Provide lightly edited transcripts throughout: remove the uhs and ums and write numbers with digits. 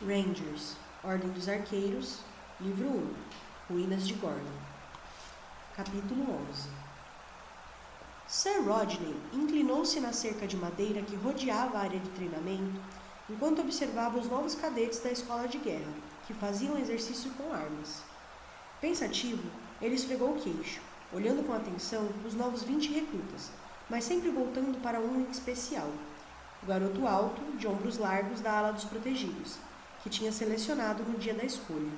Rangers, Ordem dos Arqueiros, Livro 1, Ruínas de Gordon. Capítulo 11. Sir Rodney inclinou-se na cerca de madeira que rodeava a área de treinamento, enquanto observava os novos cadetes da escola de guerra, que faziam exercício com armas. Pensativo, ele esfregou o queixo, olhando com atenção os novos 20 recrutas, mas sempre voltando para um em especial, o garoto alto, de ombros largos da ala dos protegidos, que tinha selecionado no dia da escolha.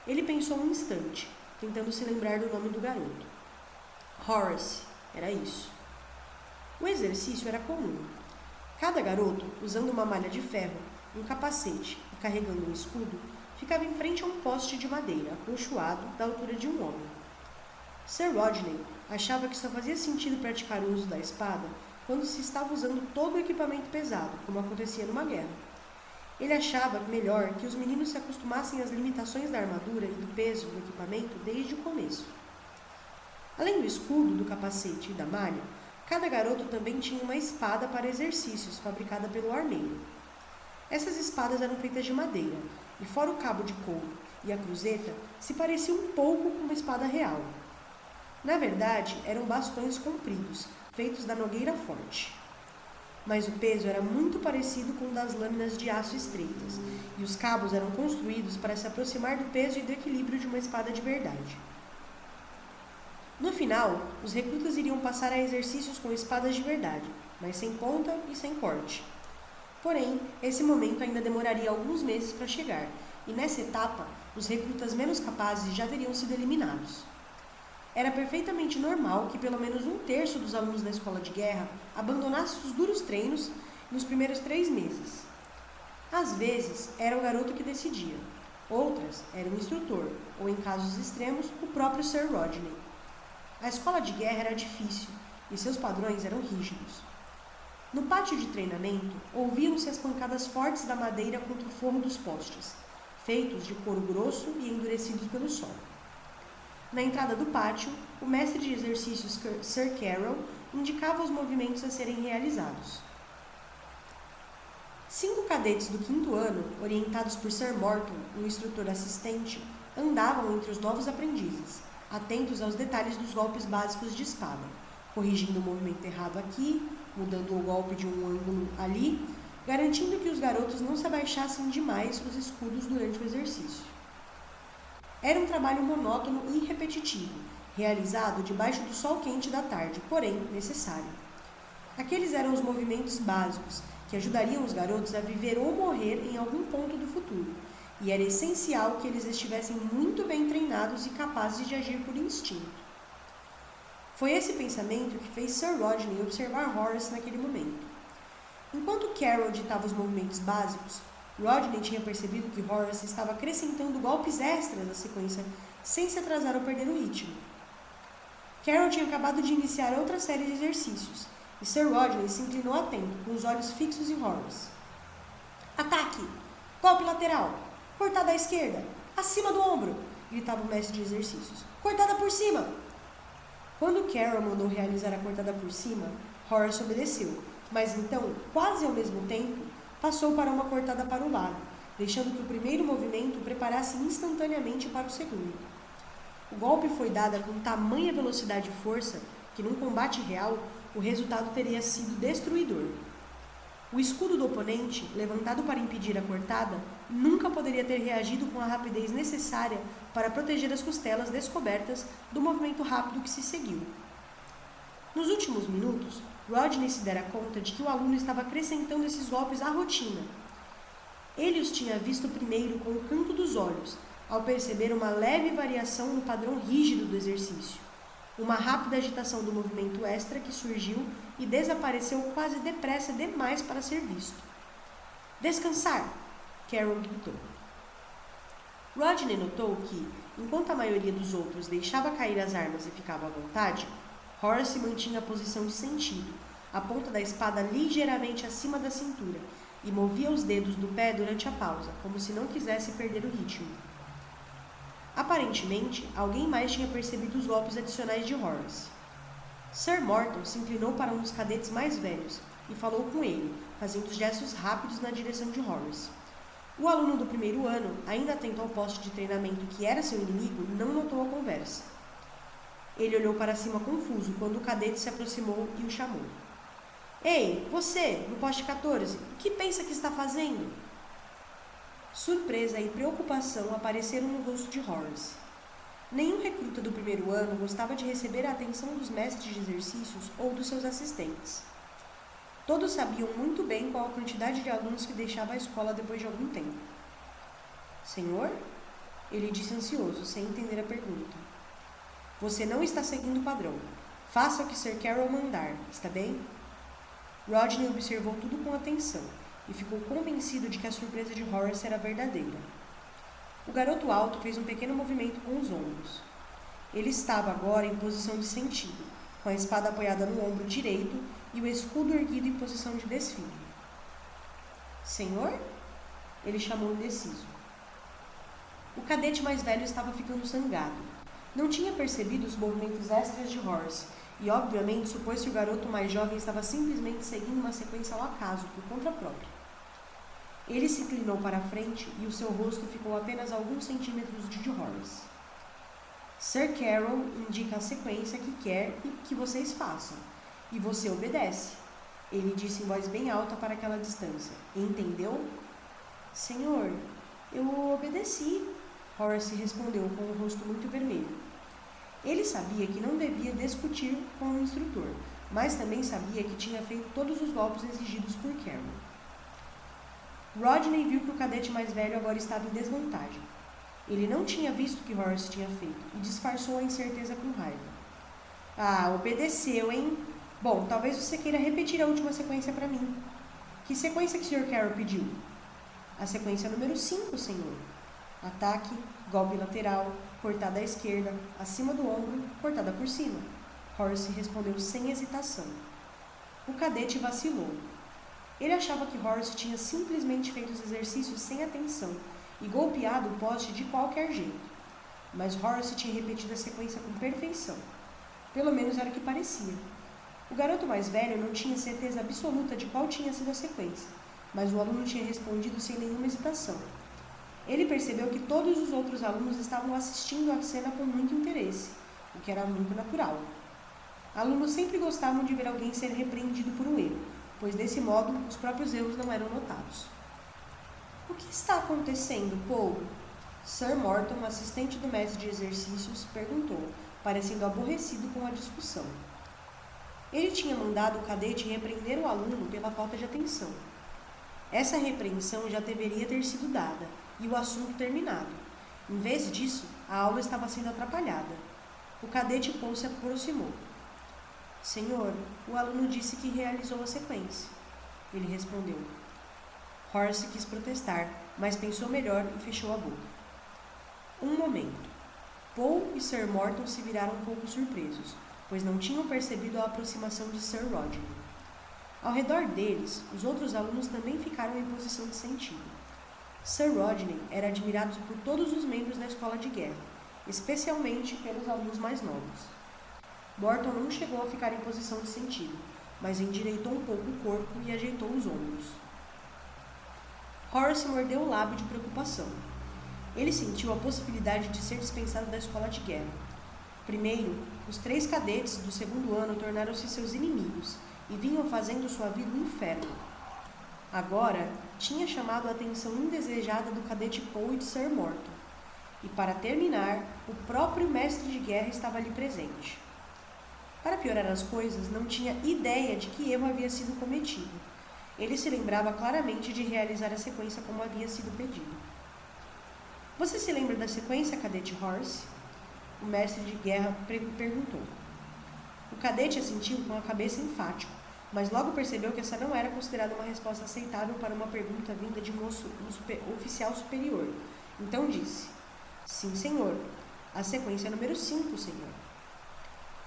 Ele pensou um instante, tentando se lembrar do nome do garoto. Horace, era isso. O exercício era comum. Cada garoto, usando uma malha de ferro, um capacete e carregando um escudo, ficava em frente a um poste de madeira, acolchoado, da altura de um homem. Sir Rodney achava que só fazia sentido praticar o uso da espada quando se estava usando todo o equipamento pesado, como acontecia numa guerra. Ele achava melhor que os meninos se acostumassem às limitações da armadura e do peso do equipamento desde o começo. Além do escudo, do capacete e da malha, cada garoto também tinha uma espada para exercícios, fabricada pelo armeiro. Essas espadas eram feitas de madeira, e fora o cabo de couro e a cruzeta, se pareciam um pouco com uma espada real. Na verdade, eram bastões compridos, feitos da nogueira forte. Mas o peso era muito parecido com o das lâminas de aço estreitas, e os cabos eram construídos para se aproximar do peso e do equilíbrio de uma espada de verdade. No final, os recrutas iriam passar a exercícios com espadas de verdade, mas sem ponta e sem corte. Porém, esse momento ainda demoraria alguns meses para chegar, e nessa etapa, os recrutas menos capazes já teriam sido eliminados. Era perfeitamente normal que pelo menos um terço dos alunos da escola de guerra abandonasse os duros treinos nos primeiros 3 meses. Às vezes, era o garoto que decidia. Outras, era o instrutor, ou em casos extremos, o próprio Sir Rodney. A escola de guerra era difícil, e seus padrões eram rígidos. No pátio de treinamento, ouviam-se as pancadas fortes da madeira contra o forro dos postes, feitos de couro grosso e endurecidos pelo sol. Na entrada do pátio, o mestre de exercícios Sir Carroll indicava os movimentos a serem realizados. 5 cadetes do 5º ano, orientados por Sir Morton, o instrutor assistente, andavam entre os novos aprendizes, atentos aos detalhes dos golpes básicos de espada, corrigindo o movimento errado aqui, mudando o golpe de um ângulo ali, garantindo que os garotos não se abaixassem demais os escudos durante o exercício. Era um trabalho monótono e repetitivo, realizado debaixo do sol quente da tarde, porém necessário. Aqueles eram os movimentos básicos que ajudariam os garotos a viver ou morrer em algum ponto do futuro, e era essencial que eles estivessem muito bem treinados e capazes de agir por instinto. Foi esse pensamento que fez Sir Rodney observar Horace naquele momento. Enquanto Carroll ditava os movimentos básicos, Rodney tinha percebido que Horace estava acrescentando golpes extras à sequência sem se atrasar ou perder o ritmo. Carroll tinha acabado de iniciar outra série de exercícios, e Sir Rodney se inclinou atento, com os olhos fixos em Horace. Ataque! Golpe lateral! Cortada à esquerda! Acima do ombro! Gritava o mestre de exercícios. Cortada por cima! Quando Carroll mandou realizar a cortada por cima, Horace obedeceu, mas então, quase ao mesmo tempo, passou para uma cortada para o lado, deixando que o primeiro movimento o preparasse instantaneamente para o segundo. O golpe foi dado com tamanha velocidade e força que, num combate real, o resultado teria sido destruidor. O escudo do oponente, levantado para impedir a cortada, nunca poderia ter reagido com a rapidez necessária para proteger as costelas descobertas do movimento rápido que se seguiu. Nos últimos minutos, Rodney se dera conta de que o aluno estava acrescentando esses golpes à rotina. Ele os tinha visto primeiro com o canto dos olhos, ao perceber uma leve variação no padrão rígido do exercício, uma rápida agitação do movimento extra que surgiu e desapareceu quase depressa demais para ser visto. Descansar! Carroll gritou. Rodney notou que, enquanto a maioria dos outros deixava cair as armas e ficava à vontade, Horace mantinha a posição de sentido, a ponta da espada ligeiramente acima da cintura, e movia os dedos do pé durante a pausa, como se não quisesse perder o ritmo. Aparentemente, alguém mais tinha percebido os golpes adicionais de Horace. Sir Morton se inclinou para um dos cadetes mais velhos e falou com ele, fazendo gestos rápidos na direção de Horace. O aluno do primeiro ano, ainda atento ao poste de treinamento que era seu inimigo, não notou a conversa. Ele olhou para cima confuso quando o cadete se aproximou e o chamou. Ei, você, no poste 14, o que pensa que está fazendo? Surpresa e preocupação apareceram no rosto de Horace. Nenhum recruta do primeiro ano gostava de receber a atenção dos mestres de exercícios ou dos seus assistentes. Todos sabiam muito bem qual a quantidade de alunos que deixava a escola depois de algum tempo. Senhor? Ele disse ansioso, sem entender a pergunta. Você não está seguindo o padrão. Faça o que Sir Carroll mandar, está bem? Rodney observou tudo com atenção e ficou convencido de que a surpresa de Horace era verdadeira. O garoto alto fez um pequeno movimento com os ombros. Ele estava agora em posição de sentido, com a espada apoiada no ombro direito e o escudo erguido em posição de desfile. Senhor? Ele chamou indeciso. O cadete mais velho estava ficando zangado. Não tinha percebido os movimentos extras de Horace e, obviamente, supôs que o garoto mais jovem estava simplesmente seguindo uma sequência ao acaso, por conta própria. Ele se inclinou para a frente e o seu rosto ficou a apenas alguns centímetros de Horace. Sir Carroll indica a sequência que quer que vocês façam, e você obedece, ele disse em voz bem alta para aquela distância. Entendeu? Senhor, eu obedeci, Horace respondeu com o rosto muito vermelho. Ele sabia que não devia discutir com o instrutor, mas também sabia que tinha feito todos os golpes exigidos por Carroll. Rodney viu que o cadete mais velho agora estava em desvantagem. Ele não tinha visto o que Horace tinha feito e disfarçou a incerteza com raiva. Ah, obedeceu, hein? Bom, talvez você queira repetir a última sequência para mim. Que sequência que o Sr. Carroll pediu? A sequência número 5, senhor. Ataque, golpe lateral, cortada à esquerda, acima do ombro, cortada por cima. Horace respondeu sem hesitação. O cadete vacilou. Ele achava que Horace tinha simplesmente feito os exercícios sem atenção e golpeado o poste de qualquer jeito. Mas Horace tinha repetido a sequência com perfeição. Pelo menos era o que parecia. O garoto mais velho não tinha certeza absoluta de qual tinha sido a sequência, mas o aluno tinha respondido sem nenhuma hesitação. Ele percebeu que todos os outros alunos estavam assistindo à cena com muito interesse, o que era muito natural. Alunos sempre gostavam de ver alguém ser repreendido por um erro, pois desse modo os próprios erros não eram notados. O que está acontecendo, Paul? Sir Morton, assistente do mestre de exercícios, perguntou, parecendo aborrecido com a discussão. Ele tinha mandado o cadete repreender o aluno pela falta de atenção. Essa repreensão já deveria ter sido dada e o assunto terminado. Em vez disso, a aula estava sendo atrapalhada. O cadete Paul se aproximou. Senhor, o aluno disse que realizou a sequência. Ele respondeu. Horace quis protestar, mas pensou melhor e fechou a boca. Um momento. Paul e Sir Morton se viraram um pouco surpresos, pois não tinham percebido a aproximação de Sir Rodney. Ao redor deles, os outros alunos também ficaram em posição de sentido. Sir Rodney era admirado por todos os membros da escola de guerra, especialmente pelos alunos mais novos. Morton não chegou a ficar em posição de sentido, mas endireitou um pouco o corpo e ajeitou os ombros. Horace mordeu o lábio de preocupação. Ele sentiu a possibilidade de ser dispensado da escola de guerra. Primeiro, os 3 cadetes do segundo ano tornaram-se seus inimigos e vinham fazendo sua vida um inferno. Agora, tinha chamado a atenção indesejada do cadete Paul e de Sir Morton. E, para terminar, o próprio mestre de guerra estava ali presente. Para piorar as coisas, não tinha ideia de que erro havia sido cometido. Ele se lembrava claramente de realizar a sequência como havia sido pedido. Você se lembra da sequência, cadete Horace? O mestre de guerra perguntou. O cadete assentiu com a cabeça enfático, mas logo percebeu que essa não era considerada uma resposta aceitável para uma pergunta vinda de um oficial superior. Então disse, sim, senhor. A sequência número 5, senhor.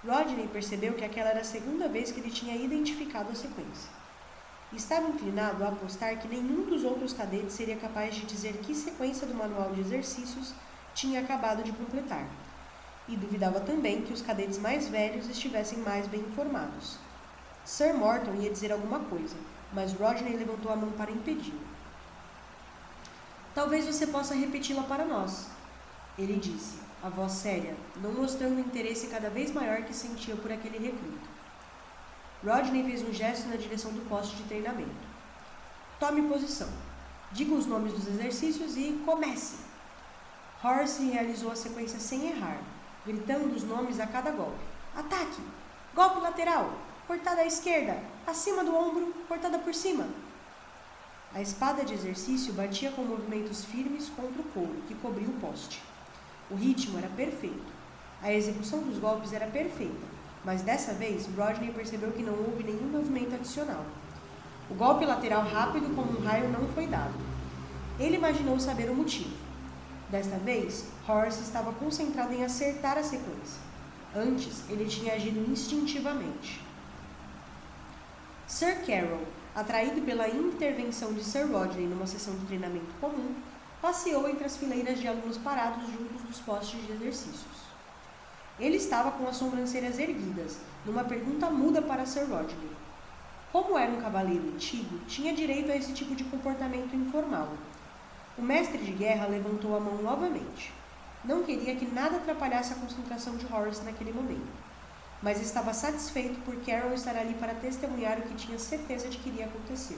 Rodney percebeu que aquela era a segunda vez que ele tinha identificado a sequência. Estava inclinado a apostar que nenhum dos outros cadetes seria capaz de dizer que sequência do manual de exercícios tinha acabado de completar. E duvidava também que os cadetes mais velhos estivessem mais bem informados. Sir Morton ia dizer alguma coisa, mas Rodney levantou a mão para impedi-lo. Talvez você possa repeti-la para nós, ele disse, a voz séria, não mostrando o interesse cada vez maior que sentia por aquele recruta. Rodney fez um gesto na direção do poste de treinamento. Tome posição. Diga os nomes dos exercícios e comece! Horace realizou a sequência sem errar, gritando os nomes a cada golpe. Ataque! Golpe lateral! Cortada à esquerda! Acima do ombro! Cortada por cima! A espada de exercício batia com movimentos firmes contra o couro, que cobria o poste. O ritmo era perfeito. A execução dos golpes era perfeita, mas dessa vez Rodney percebeu que não houve nenhum movimento adicional. O golpe lateral rápido como um raio não foi dado. Ele imaginou saber o motivo. Desta vez, Horace estava concentrado em acertar a sequência. Antes, ele tinha agido instintivamente. Sir Carroll, atraído pela intervenção de Sir Rodney numa sessão de treinamento comum, passeou entre as fileiras de alunos parados juntos dos postes de exercícios. Ele estava com as sobrancelhas erguidas, numa pergunta muda para Sir Rodney. Como era um cavaleiro antigo, tinha direito a esse tipo de comportamento informal. O mestre de guerra levantou a mão novamente. Não queria que nada atrapalhasse a concentração de Horace naquele momento, mas estava satisfeito por Carroll estar ali para testemunhar o que tinha certeza de que iria acontecer.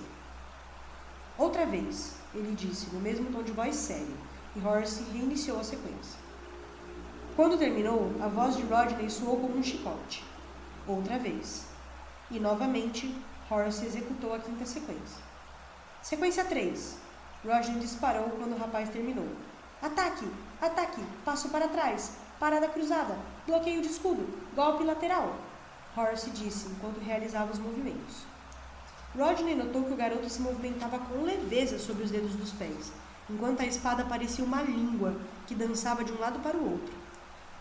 Outra vez, ele disse, no mesmo tom de voz sério, e Horace reiniciou a sequência. Quando terminou, a voz de Rodney soou como um chicote. Outra vez. E, novamente, Horace executou a quinta sequência. Sequência 3. Rodney disparou quando o rapaz terminou. Ataque! Ataque! Passo para trás! Parada cruzada! Bloqueio de escudo! Golpe lateral! Horace disse, enquanto realizava os movimentos. Rodney notou que o garoto se movimentava com leveza sobre os dedos dos pés, enquanto a espada parecia uma língua que dançava de um lado para o outro.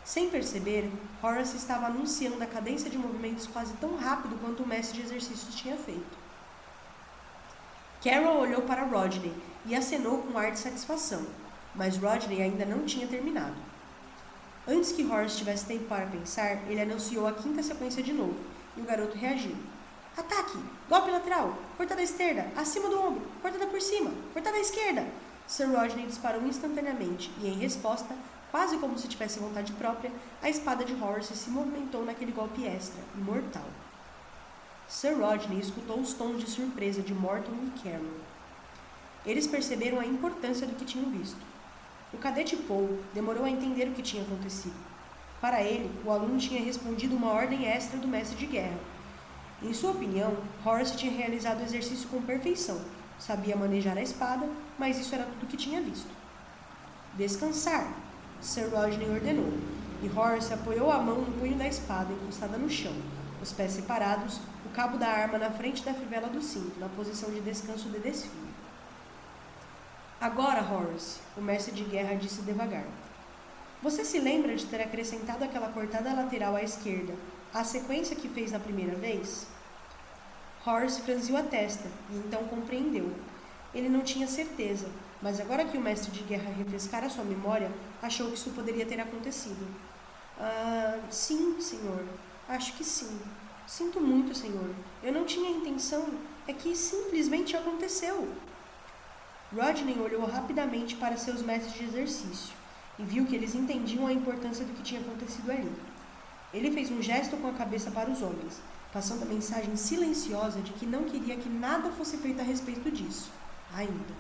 Sem perceber, Horace estava anunciando a cadência de movimentos quase tão rápido quanto o mestre de exercícios tinha feito. Carroll olhou para Rodney e acenou com um ar de satisfação, mas Rodney ainda não tinha terminado. Antes que Horace tivesse tempo para pensar, ele anunciou a quinta sequência de novo, e o garoto reagiu. Ataque! Golpe lateral! Cortada à esquerda! Acima do ombro! Cortada por cima! Cortada à esquerda! Sir Rodney disparou instantaneamente e, em resposta, quase como se tivesse vontade própria, a espada de Horace se movimentou naquele golpe extra, imortal. Sir Rodney escutou os tons de surpresa de Morton e Carroll. Eles perceberam a importância do que tinham visto. O cadete Paul demorou a entender o que tinha acontecido. Para ele, o aluno tinha respondido uma ordem extra do mestre de guerra. Em sua opinião, Horace tinha realizado o exercício com perfeição. Sabia manejar a espada, mas isso era tudo o que tinha visto. Descansar, Sir Rodney ordenou, e Horace apoiou a mão no punho da espada encostada no chão, os pés separados, o cabo da arma na frente da fivela do cinto, na posição de descanso de desfile. Agora, Horace, o mestre de guerra disse devagar. Você se lembra de ter acrescentado aquela cortada lateral à esquerda, à sequência que fez na primeira vez? Horace franziu a testa e então compreendeu. Ele não tinha certeza, mas agora que o mestre de guerra refrescara sua memória, achou que isso poderia ter acontecido. Sim, senhor. Acho que sim. Sinto muito, senhor. Eu não tinha intenção. É que simplesmente aconteceu. Rodney olhou rapidamente para seus mestres de exercício e viu que eles entendiam a importância do que tinha acontecido ali. Ele fez um gesto com a cabeça para os homens, passando a mensagem silenciosa de que não queria que nada fosse feito a respeito disso, ainda.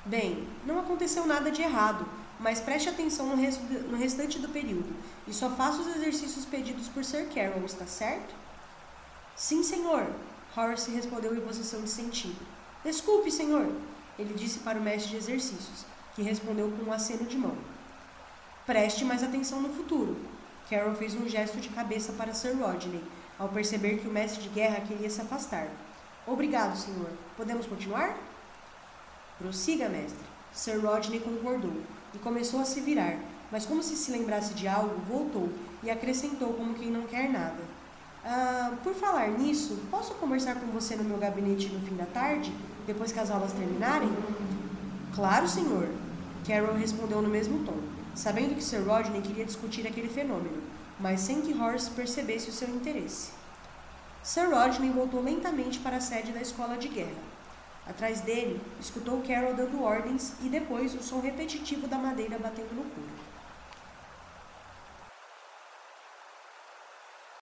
Bem, não aconteceu nada de errado, mas preste atenção no restante do período e só faça os exercícios pedidos por Sir Carroll, está certo? Sim, senhor, Horace respondeu em posição de sentido. Desculpe, senhor, ele disse para o mestre de exercícios, que respondeu com um aceno de mão. Preste mais atenção no futuro. Carroll fez um gesto de cabeça para Sir Rodney, ao perceber que o mestre de guerra queria se afastar. Obrigado, senhor. Podemos continuar? Prossiga, mestre. Sir Rodney concordou e começou a se virar, mas como se lembrasse de algo, voltou e acrescentou como quem não quer nada. Por falar nisso, posso conversar com você no meu gabinete no fim da tarde, depois que as aulas terminarem? Claro, senhor. Carroll respondeu no mesmo tom, sabendo que Sir Rodney queria discutir aquele fenômeno, mas sem que Horace percebesse o seu interesse. Sir Rodney voltou lentamente para a sede da escola de guerra. Atrás dele, escutou Carol dando ordens e depois o som repetitivo da madeira batendo no couro.